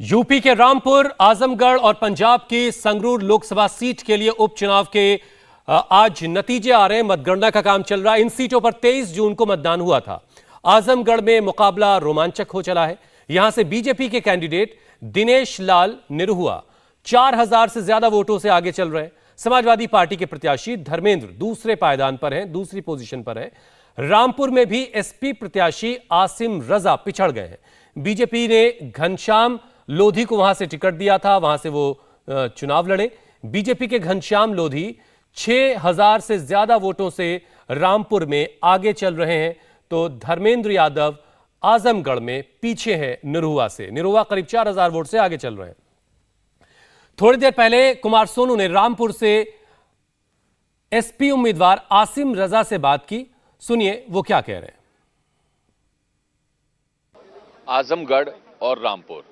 UP के रामपुर, आजमगढ़ और पंजाब की संगरूर लोकसभा सीट के लिए उपचुनाव के आज नतीजे आ रहे हैं। मतगणना का काम चल रहा है। इन सीटों पर 23 जून को मतदान हुआ था। आजमगढ़ में मुकाबला रोमांचक हो चला है। यहां से बीजेपी के कैंडिडेट दिनेश लाल निरहुआ 4000 से ज्यादा वोटों से आगे चल रहे हैं। समाजवादी पार्टी के प्रत्याशी धर्मेंद्र दूसरे पायदान पर हैं, दूसरी पोजीशन पर है। रामपुर में भी एसपी प्रत्याशी आसिम रजा पिछड़ गए हैं। बीजेपी ने घनश्याम लोधी को वहां से टिकट दिया था, वहां से वो चुनाव लड़े। बीजेपी के घनश्याम लोधी 6000 से ज्यादा वोटों से रामपुर में आगे चल रहे हैं, तो धर्मेंद्र यादव आजमगढ़ में पीछे हैं निरहुआ से। निरहुआ करीब 4000 वोट से आगे चल रहे हैं। थोड़ी देर पहले कुमार सोनू ने रामपुर से एसपी उम्मीदवार आसिम रजा से बात की। सुनिए वो क्या कह रहे हैं। आजमगढ़ और रामपुर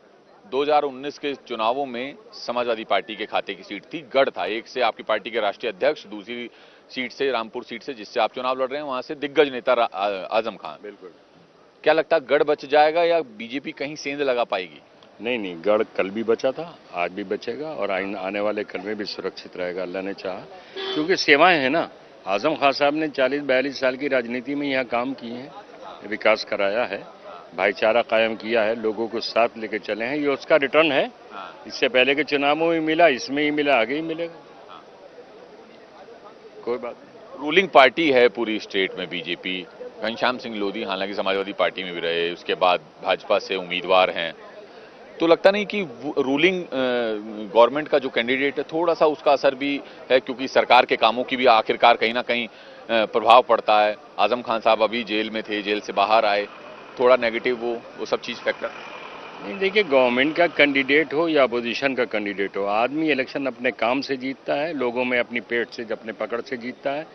2019 के चुनावों में समाजवादी पार्टी के खाते की सीट थी। गढ़ था, एक से आपकी पार्टी के राष्ट्रीय अध्यक्ष, दूसरी सीट से रामपुर सीट से जिससे आप चुनाव लड़ रहे हैं वहां से दिग्गज नेता आजम खान। बिल्कुल। क्या लगता है गढ़ बच जाएगा या बीजेपी कहीं सेंध लगा पाएगी? नहीं, गढ़ कल भी बचा था, आज भी बचेगा और आने वाले कल में भी सुरक्षित रहेगा, अल्लाह ने चाहा। क्योंकि सेवाएं हैं ना। आजम खान साहब ने 40-42 साल की राजनीति में यहाँ काम किए हैं, विकास कराया है, भाईचारा कायम किया है, लोगों को साथ लेके चले हैं। ये उसका रिटर्न है। इससे पहले के चुनावों में मिला, इसमें ही मिला, आगे ही मिलेगा। कोई बात नहीं। रूलिंग पार्टी है पूरी स्टेट में बीजेपी। घनश्याम सिंह लोधी हालांकि समाजवादी पार्टी में भी रहे, उसके बाद भाजपा से उम्मीदवार हैं, तो लगता नहीं कि रूलिंग गवर्नमेंट का जो कैंडिडेट है थोड़ा सा उसका असर भी है, क्योंकि सरकार के कामों की भी आखिरकार कहीं ना कहीं प्रभाव पड़ता है। आजम खान साहब अभी जेल में थे, जेल से बाहर आए, थोड़ा नेगेटिव वो सब चीज फैक्टर नहीं। देखिए, गवर्नमेंट का कैंडिडेट हो या अपोजिशन का कैंडिडेट हो, आदमी इलेक्शन अपने काम से जीतता है, लोगों में अपनी पेट से, अपने पकड़ से जीतता है,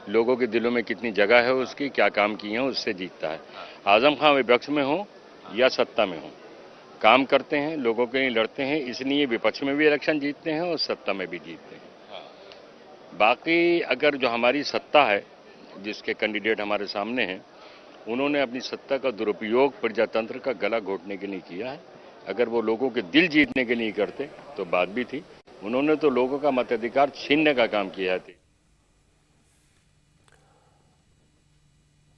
लोगों के दिलों में कितनी जगह है उसकी, क्या काम किए हैं उससे जीतता है। आजम खान विपक्ष में हो या सत्ता में हो, काम करते हैं, लोगों के लिए लड़ते हैं, इसलिए विपक्ष में भी इलेक्शन जीतते हैं और सत्ता में भी जीतते हैं। बाकी अगर जो हमारी सत्ता है, जिसके कैंडिडेट हमारे सामने हैं, उन्होंने अपनी सत्ता का दुरुपयोग प्रजातंत्र का गला घोटने के लिए किया है। अगर वो लोगों के दिल जीतने के लिए करते तो बात भी थी। उन्होंने तो लोगों का मताधिकार छीनने का काम किया है।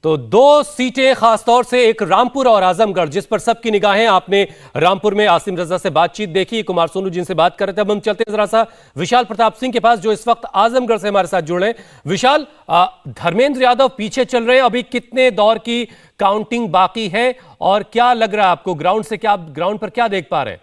तो दो सीटें खासतौर से, एक रामपुर और आजमगढ़, जिस पर सबकी निगाहें। आपने रामपुर में आसिम रजा से बातचीत देखी, कुमार सोनू जिनसे बात कर रहे थे। अब हम चलते हैं जरा सा विशाल प्रताप सिंह के पास, जो इस वक्त आजमगढ़ से हमारे साथ जुड़ रहे हैं। विशाल, धर्मेंद्र यादव पीछे चल रहे हैं, अभी कितने दौर की काउंटिंग बाकी है और क्या लग रहा है आपको ग्राउंड पर क्या देख पा रहे हैं?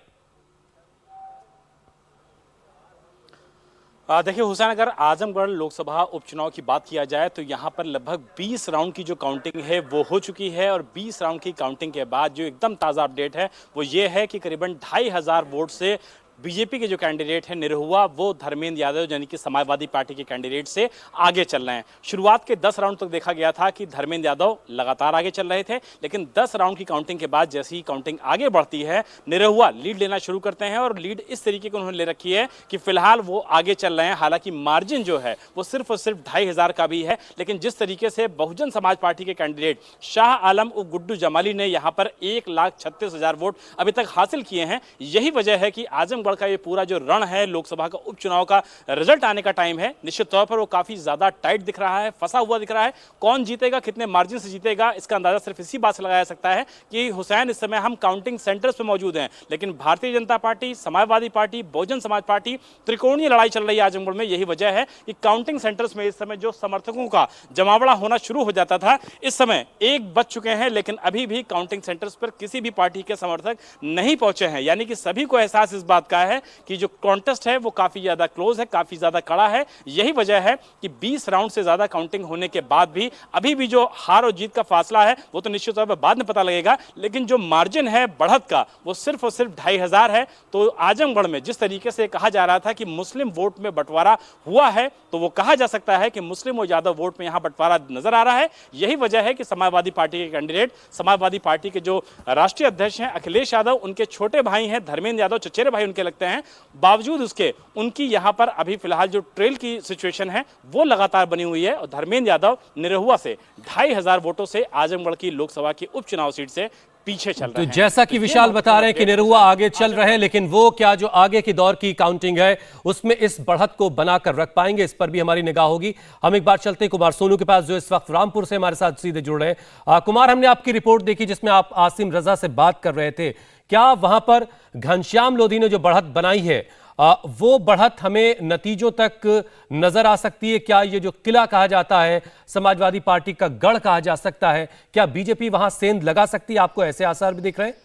देखिए हुसैन, अगर आजमगढ़ लोकसभा उपचुनाव की बात किया जाए तो यहाँ पर लगभग 20 राउंड की जो काउंटिंग है वो हो चुकी है। और 20 राउंड की काउंटिंग के बाद जो एकदम ताज़ा अपडेट है वो ये है कि करीबन 2500 वोट से बीजेपी के जो कैंडिडेट है निरहुआ, वो धर्मेंद्र यादव यानी कि समाजवादी पार्टी के कैंडिडेट से आगे चल रहे हैं। शुरुआत के 10 राउंड तक देखा गया था कि धर्मेंद्र यादव लगातार आगे चल रहे थे, लेकिन 10 राउंड की काउंटिंग के बाद जैसे ही काउंटिंग आगे बढ़ती है, निरहुआ लीड लेना शुरू करते हैं। और लीड इस तरीके की उन्होंने ले रखी है कि फिलहाल वो आगे चल रहे हैं। हालांकि मार्जिन जो है वो सिर्फ और सिर्फ 2500 का भी है, लेकिन जिस तरीके से बहुजन समाज पार्टी के कैंडिडेट शाह आलम और गुड्डू जमाली ने यहाँ पर 1,36,000 वोट अभी तक हासिल किए हैं, यही वजह है कि आजमगढ़ का ये पूरा जो रण है लोकसभा का उपचुनाव का रिजल्ट आने का टाइम है, निश्चित तौर पर वो काफी ज्यादा टाइट दिख रहा है, फंसा हुआ दिख रहा है। कौन जीतेगा, कितने मार्जिन से जीतेगा, इसका अंदाजा सिर्फ इसी बात से लगाया जा सकता है कि हुसैन, इस समय हम काउंटिंग सेंटर्स पर मौजूद हैं, लेकिन Bharatiya Janata party, Samajwadi party, Bahujan Samaj party, त्रिकोणीय लड़ाई चल रही है आजमगढ़ में। यही वजह है कि काउंटिंग सेंटर्स में इस समय जो समर्थकों का जमावड़ा होना शुरू हो जाता था, इस समय 1 बज चुके हैं, लेकिन अभी भी काउंटिंग सेंटर्स पर किसी भी पार्टी के समर्थक नहीं पहुंचे हैं। यानी कि सभी को एहसास इस बात का है कि जो कॉन्टेस्ट है वो काफी ज्यादा क्लोज है, काफी ज्यादा कड़ा है। यही वजह है कि 20 राउंड से ज्यादा काउंटिंग होने के बाद भी अभी भी जो हार और जीत का फासला है वो तो निश्चित तौर पर बाद में पता लगेगा, लेकिन जो मार्जिन है बढ़त का वो सिर्फ और सिर्फ 2500 है। तो आजमगढ़ में जिस तरीके से कहा जा रहा था कि मुस्लिम वोट में बंटवारा हुआ है, तो वो कहा जा सकता है कि मुस्लिम और यादव वोट में यहां बंटवारा नजर आ रहा है। यही वजह है कि समाजवादी पार्टी के कैंडिडेट, समाजवादी पार्टी के जो राष्ट्रीय अध्यक्ष हैं अखिलेश यादव, उनके छोटे भाई हैं धर्मेंद्र यादव, चचेरे भाई उनके लगते हैं, बावजूद उसके उनकी यहां पर अभी फिलहाल जो ट्रेल की सिचुएशन है वो लगातार बनी हुई है। और धर्मेंद्र यादव निरहुआ से 2500 वोटों से आजमगढ़ की लोकसभा की उपचुनाव सीट से पीछे चल रहे तो हैं। जैसा कि विशाल बता रहे हैं कि निरहुआ आगे चल रहे हैं, लेकिन वो क्या जो आगे की दौर की काउंटिंग है उसमें इस बढ़त को बनाकर रख पाएंगे, इस पर भी हमारी निगाह होगी। हम एक बार चलते हैं कुमार सोनू के पास, जो इस वक्त रामपुर से हमारे साथ सीधे जुड़ रहे हैं। कुमार, हमने आपकी रिपोर्ट देखी जिसमें आप आसिम रजा से बात कर रहे थे। क्या वहां पर घनश्याम लोधी ने जो बढ़त बनाई है वो बढ़त हमें नतीजों तक नजर आ सकती है? क्या ये जो किला कहा जाता है, समाजवादी पार्टी का गढ़ कहा जा सकता है, क्या बीजेपी वहां सेंध लगा सकती है? आपको ऐसे आसार भी दिख रहे हैं?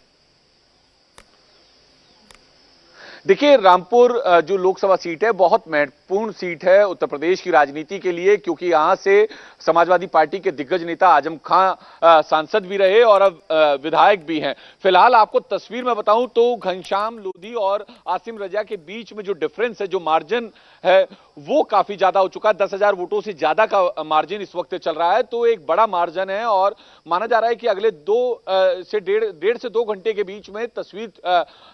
देखिए, रामपुर जो लोकसभा सीट है बहुत महत्वपूर्ण सीट है उत्तर प्रदेश की राजनीति के लिए, क्योंकि यहां से समाजवादी पार्टी के दिग्गज नेता आजम खां सांसद भी रहे और अब विधायक भी हैं। फिलहाल आपको तस्वीर में बताऊं तो घनश्याम लोधी और आसिम रजा के बीच में जो डिफरेंस है, जो मार्जिन है, वो काफी ज्यादा हो चुका है। 10,000 वोटों से ज्यादा का मार्जिन इस वक्त चल रहा है, तो एक बड़ा मार्जिन है और माना जा रहा है कि अगले डेढ़ से 2 घंटे के बीच में तस्वीर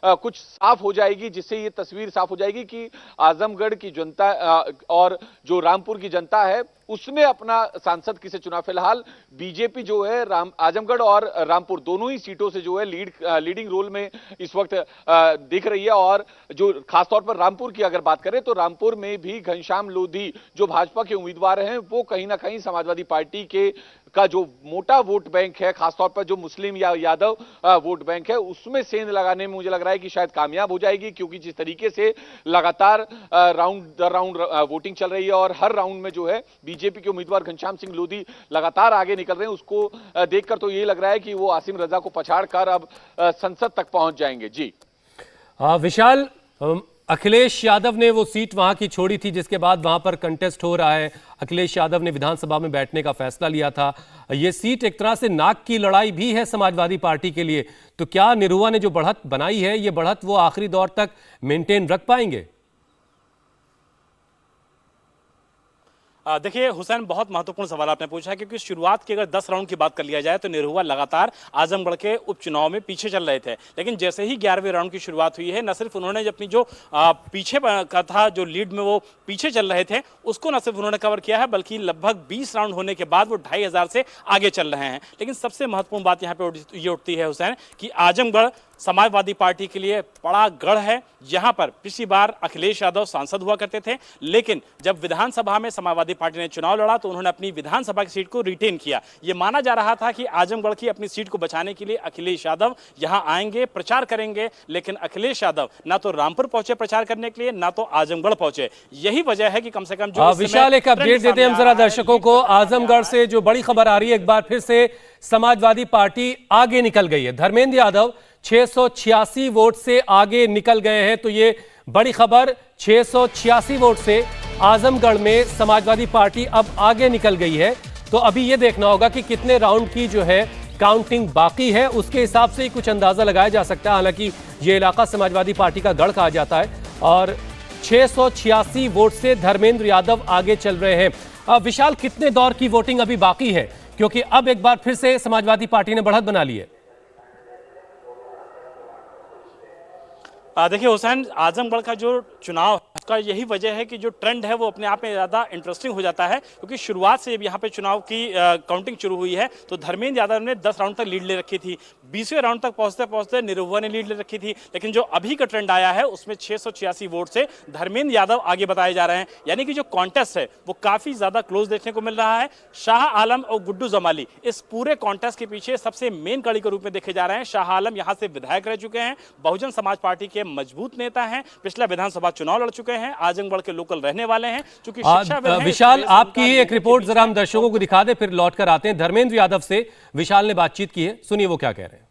कुछ साफ हो जाएगी, जिससे ये तस्वीर साफ हो जाएगी कि आजमगढ़ की जनता और जो रामपुर की जनता है उसने अपना सांसद किसे चुना। फिलहाल बीजेपी जो है आजमगढ़ और रामपुर दोनों ही सीटों से जो है लीडिंग रोल में इस वक्त दिख रही है। और जो खासतौर पर रामपुर की अगर बात करें तो रामपुर में भी घनश्याम लोधी जो भाजपा के उम्मीदवार हैं वो कहीं ना कहीं समाजवादी पार्टी का जो मोटा वोट बैंक है, खासतौर पर जो मुस्लिम या यादव वोट बैंक है, उसमें सेंध लगाने में मुझे लग रहा है कि शायद कामयाब हो जाएगी, क्योंकि जिस तरीके से लगातार राउंड दर राउंड वोटिंग चल रही है और हर राउंड में जो है बीजेपी के उम्मीदवार घनश्याम सिंह लोधी लगातार आगे निकल रहे हैं, उसको देखकर तो ये लग रहा है कि वो आसिम रजा को पछाड़कर अब संसद तक पहुंच जाएंगे। जी विशाल, अखिलेश यादव ने वो सीट वहां की छोड़ी थी जिसके बाद वहां पर कंटेस्ट हो रहा है। अखिलेश यादव ने विधानसभा में बैठने का फैसला लिया था। ये सीट एक तरह से नाक की लड़ाई भी है समाजवादी पार्टी के लिए। तो क्या निरहुआ ने जो बढ़त बनाई है, ये बढ़त वो आखिरी दौर तक मेंटेन रख पाएंगे? देखिए हुसैन, बहुत महत्वपूर्ण सवाल आपने पूछा है, क्योंकि शुरुआत की अगर 10 राउंड की बात कर लिया जाए तो निरहुआ लगातार आजमगढ़ के उपचुनाव में पीछे चल रहे थे। लेकिन जैसे ही 11वें राउंड की शुरुआत हुई है, न सिर्फ उन्होंने अपनी जो पीछे का था, जो लीड में वो पीछे चल रहे थे, उसको न सिर्फ उन्होंने कवर किया है, बल्कि लगभग 20 राउंड होने के बाद वो 2,500 से आगे चल रहे हैं। लेकिन सबसे महत्वपूर्ण बात यहाँ पे ये उठती है हुसैन कि आजमगढ़ समाजवादी पार्टी के लिए बड़ा गढ़ है। यहां पर पिछली बार अखिलेश यादव सांसद हुआ करते थे, लेकिन जब विधानसभा में समाजवादी पार्टी ने चुनाव लड़ा तो उन्होंने अपनी विधानसभा की सीट को रिटेन किया। यह माना जा रहा था कि आजमगढ़ की अपनी सीट को बचाने के लिए अखिलेश यादव यहां आएंगे, प्रचार करेंगे, लेकिन अखिलेश यादव ना तो रामपुर पहुंचे प्रचार करने के लिए, ना तो आजमगढ़ पहुंचे। यही वजह है कि कम से कम जो विशाल, एक अपडेट देते हैं हम जरा दर्शकों को। आजमगढ़ से जो बड़ी खबर आ रही है, एक बार फिर से समाजवादी पार्टी आगे निकल गई है। धर्मेंद्र यादव 686 वोट से आगे निकल गए हैं। तो ये बड़ी खबर, 686 वोट से आजमगढ़ में समाजवादी पार्टी अब आगे निकल गई है। तो अभी ये देखना होगा कि कितने राउंड की जो है काउंटिंग बाकी है, उसके हिसाब से ही कुछ अंदाजा लगाया जा सकता है। हालांकि ये इलाका समाजवादी पार्टी का गढ़ कहा जाता है और 686 वोट से धर्मेंद्र यादव आगे चल रहे हैं। विशाल, कितने दौर की वोटिंग अभी बाकी है, क्योंकि अब एक बार फिर से समाजवादी पार्टी ने बढ़त बना ली है? देखिए हुसैन, आजमगढ़ का जो चुनाव का यही वजह है कि जो ट्रेंड है वो अपने आप में ज़्यादा इंटरेस्टिंग हो जाता है, क्योंकि शुरुआत से जब यहाँ पे चुनाव की काउंटिंग शुरू हुई है तो धर्मेंद्र यादव ने 10 राउंड तक लीड ले रखी थी। 20वें राउंड तक पहुँचते पहुँचते निरहुआ ने लीड ले रखी थी। लेकिन जो अभी का ट्रेंड आया है उसमें 686 वोट से धर्मेंद्र यादव आगे बताए जा रहे हैं। यानी कि जो कॉन्टेस्ट है वो काफ़ी ज़्यादा क्लोज देखने को मिल रहा है। शाह आलम और गुड्डू जमाली इस पूरे कॉन्टेस्ट के पीछे सबसे मेन कड़ी के रूप में देखे जा रहे हैं। शाह आलम यहाँ से विधायक रह चुके हैं, बहुजन समाज पार्टी के मजबूत नेता हैं, पिछला विधानसभा चुनाव लड़ चुके हैं, आजमगढ़ के लोकल रहने वाले हैं। चूंकि विशाल, आपकी ही एक रिपोर्ट जरा हम दर्शकों को दिखा दें, फिर लौट कर आते हैं। धर्मेंद्र यादव से विशाल ने बातचीत की है, सुनिए वो क्या कह रहे हैं।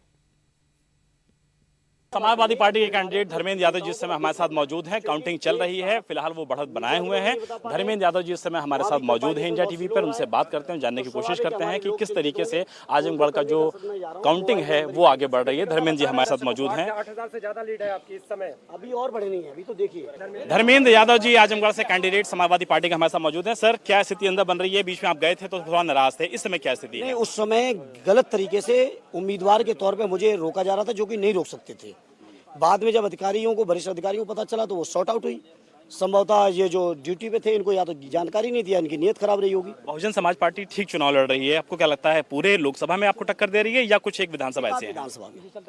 समाजवादी पार्टी के कैंडिडेट धर्मेंद्र यादव जिस समय हमारे साथ मौजूद हैं, काउंटिंग चल रही है, फिलहाल वो बढ़त बनाए हुए हैं। धर्मेंद्र यादव जिस समय हमारे साथ मौजूद हैं इंडिया टीवी पर, उनसे बात करते हैं, जानने की कोशिश करते हैं कि किस तरीके से आजमगढ़ का जो काउंटिंग है वो आगे बढ़ रही है। धर्मेंद्र जी हमारे साथ मौजूद हैं। 8,000 से ज्यादा लीड है आपकी इस समय, अभी और बढ़नी है, अभी तो देखिए। धर्मेंद्र यादव जी आजमगढ़ से कैंडिडेट समाजवादी पार्टी के हमारे साथ मौजूद हैं। सर, क्या स्थिति अंदर बन रही है? बीच में आप गए थे तो थोड़ा नाराज थे, इस समय क्या स्थिति है? उस समय गलत तरीके से उम्मीदवार के तौर पे मुझे रोका जा रहा था, जो कि नहीं रोक सकते थे। बाद में जब अधिकारियों को, वरिष्ठ अधिकारियों को पता चला तो वो सॉर्ट आउट हुई। संभवतः ये जो ड्यूटी पे थे इनको या तो जानकारी नहीं दिया, इनकी नीयत खराब रही होगी। बहुजन समाज पार्टी ठीक चुनाव लड़ रही है, आपको क्या लगता है पूरे लोकसभा में आपको टक्कर दे रही है या कुछ एक विधानसभा ऐसे है? विधानसभा में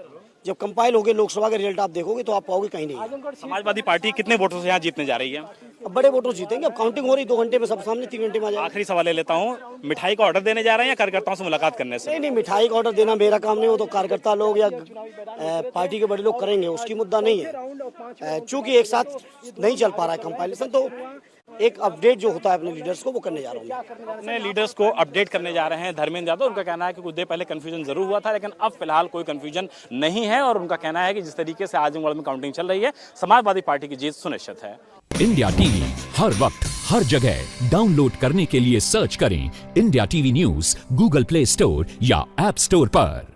जब कंपाइल होगे लोकसभा के रिजल्ट आप देखोगे तो आप पाओगे कहीं नहीं। समाजवादी पार्टी कितने वोटों से यहाँ जीतने जा रही है? अब बड़े वोटों से जीतेंगे। अब काउंटिंग हो रही 2 घंटे में, सब सामने 3 घंटे में आ जाएगा। आखिरी सवाल ले लेता हूँ, मिठाई का ऑर्डर देने जा रहे हैं या कार्यकर्ताओं से मुलाकात करने से? नहीं, मिठाई का ऑर्डर देना मेरा काम नहीं, वो तो कार्यकर्ता लोग या पार्टी के बड़े लोग करेंगे, उसकी मुद्दा नहीं है। चूंकि एक साथ नहीं चल पा रहा है कंपाइलेशन, तो एक अपडेट जो होता है अपने लीडर्स को वो करने जा रहा हूँ। अपने लीडर्स को अपडेट करने जा रहे हैं धर्मेंद्र यादव। उनका कहना है कि कुछ देर पहले कंफ्यूजन जरूर हुआ था, लेकिन अब फिलहाल कोई कंफ्यूजन नहीं है और उनका कहना है कि जिस तरीके से आजमगढ़ में काउंटिंग चल रही है, समाजवादी पार्टी की जीत सुनिश्चित है। इंडिया टीवी हर वक्त हर जगह डाउनलोड करने के लिए सर्च करें India TV news Google play store या ऐप स्टोर पर।